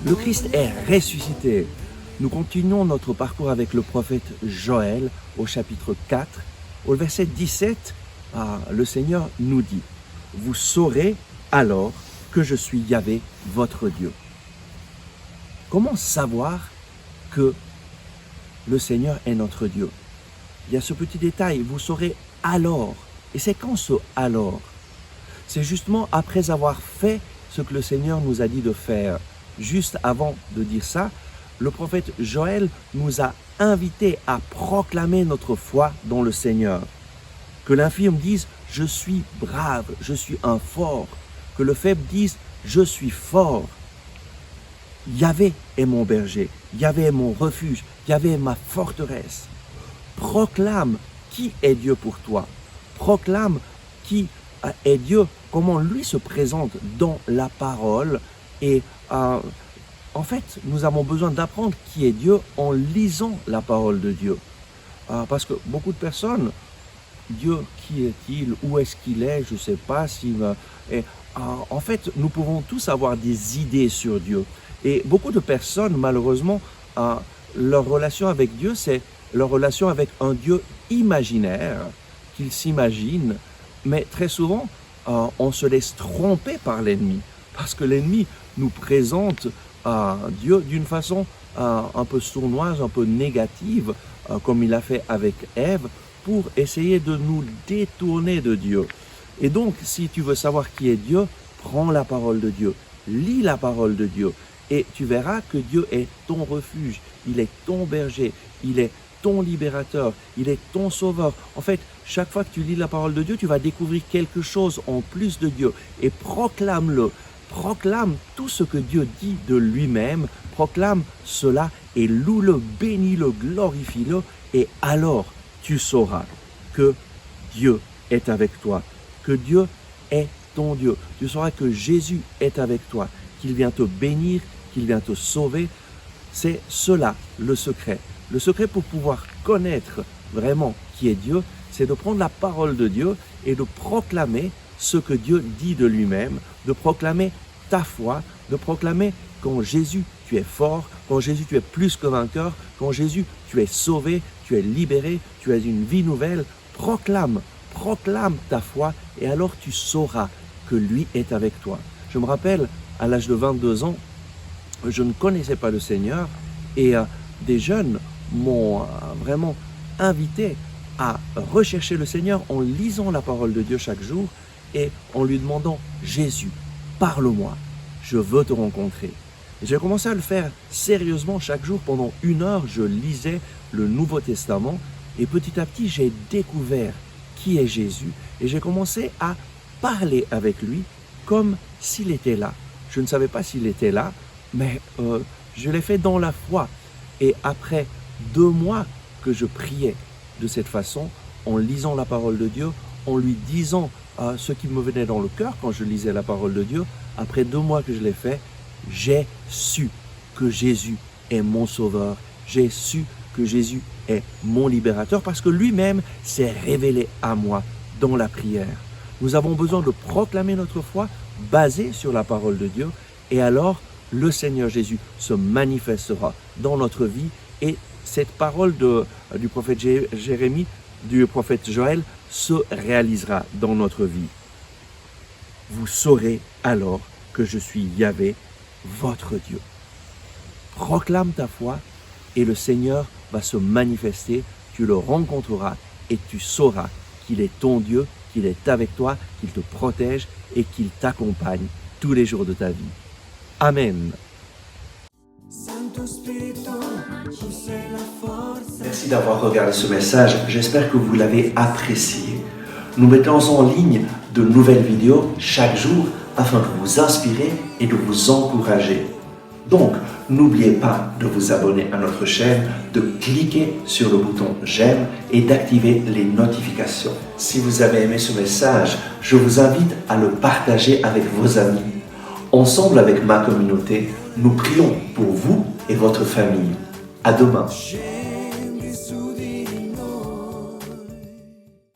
Le Christ est ressuscité. Nous continuons notre parcours avec le prophète Joël au chapitre 4. Au verset 17, le Seigneur nous dit « Vous saurez alors que je suis Yahvé, votre Dieu. » Comment savoir que le Seigneur est notre Dieu? Il y a ce petit détail, vous saurez alors. Et c'est quand ce alors? C'est justement après avoir fait ce que le Seigneur nous a dit de faire. Juste avant de dire ça, le prophète Joël nous a invités à proclamer notre foi dans le Seigneur. Que l'infirme dise « Je suis brave, je suis un fort ». Que le faible dise « Je suis fort ». Yahvé est mon berger, Yahvé est mon refuge, Yahvé est ma forteresse. Proclame qui est Dieu pour toi. Proclame qui est Dieu, comment lui se présente dans la parole. Et en fait, nous avons besoin d'apprendre qui est Dieu en lisant la parole de Dieu. Parce que beaucoup de personnes, Dieu, qui est-il? Où est-ce qu'il est? Je ne sais pas. En fait, nous pouvons tous avoir des idées sur Dieu. Et beaucoup de personnes, malheureusement, leur relation avec Dieu, c'est leur relation avec un Dieu imaginaire qu'ils s'imaginent. Mais très souvent, on se laisse tromper par l'ennemi. Parce que l'ennemi nous présente Dieu d'une façon un peu sournoise, un peu négative, comme il a fait avec Ève, pour essayer de nous détourner de Dieu. Et donc, si tu veux savoir qui est Dieu, prends la parole de Dieu, lis la parole de Dieu, et tu verras que Dieu est ton refuge, il est ton berger, il est ton libérateur, il est ton sauveur. En fait, chaque fois que tu lis la parole de Dieu, tu vas découvrir quelque chose en plus de Dieu, et proclame-le. Proclame tout ce que Dieu dit de lui-même, proclame cela et loue-le, bénis-le, glorifie-le, et alors tu sauras que Dieu est avec toi, que Dieu est ton Dieu. Tu sauras que Jésus est avec toi, qu'il vient te bénir, qu'il vient te sauver. C'est cela le secret. Le secret pour pouvoir connaître vraiment qui est Dieu, c'est de prendre la parole de Dieu et de proclamer ce que Dieu dit de lui-même, de proclamer ta foi, de proclamer qu'en Jésus tu es fort, qu'en Jésus tu es plus que vainqueur, qu'en Jésus tu es sauvé, tu es libéré, tu as une vie nouvelle. Proclame ta foi et alors tu sauras que lui est avec toi. Je me rappelle, à l'âge de 22 ans, je ne connaissais pas le Seigneur et des jeunes m'ont vraiment invité à rechercher le Seigneur en lisant la parole de Dieu chaque jour et en lui demandant « Jésus, parle-moi, je veux te rencontrer ». J'ai commencé à le faire sérieusement chaque jour. Pendant 1 heure, je lisais le Nouveau Testament et petit à petit, j'ai découvert qui est Jésus et j'ai commencé à parler avec lui comme s'il était là. Je ne savais pas s'il était là, mais je l'ai fait dans la foi. Et après 2 mois que je priais de cette façon, en lisant la parole de Dieu, en lui disant ce qui me venait dans le cœur quand je lisais la parole de Dieu, après 2 mois que je l'ai fait, j'ai su que Jésus est mon sauveur. J'ai su que Jésus est mon libérateur parce que lui-même s'est révélé à moi dans la prière. Nous avons besoin de proclamer notre foi basée sur la parole de Dieu et alors le Seigneur Jésus se manifestera dans notre vie et cette parole du prophète Jérémie, du prophète Joël se réalisera dans notre vie. Vous saurez alors que je suis Yahvé, votre Dieu. Proclame ta foi et le Seigneur va se manifester, tu le rencontreras et tu sauras qu'il est ton Dieu, qu'il est avec toi, qu'il te protège et qu'il t'accompagne tous les jours de ta vie. Amen. Merci d'avoir regardé ce message, j'espère que vous l'avez apprécié. Nous mettons en ligne de nouvelles vidéos chaque jour afin de vous inspirer et de vous encourager. Donc, n'oubliez pas de vous abonner à notre chaîne, de cliquer sur le bouton j'aime et d'activer les notifications. Si vous avez aimé ce message, je vous invite à le partager avec vos amis. Ensemble avec ma communauté, nous prions pour vous et votre famille. À demain.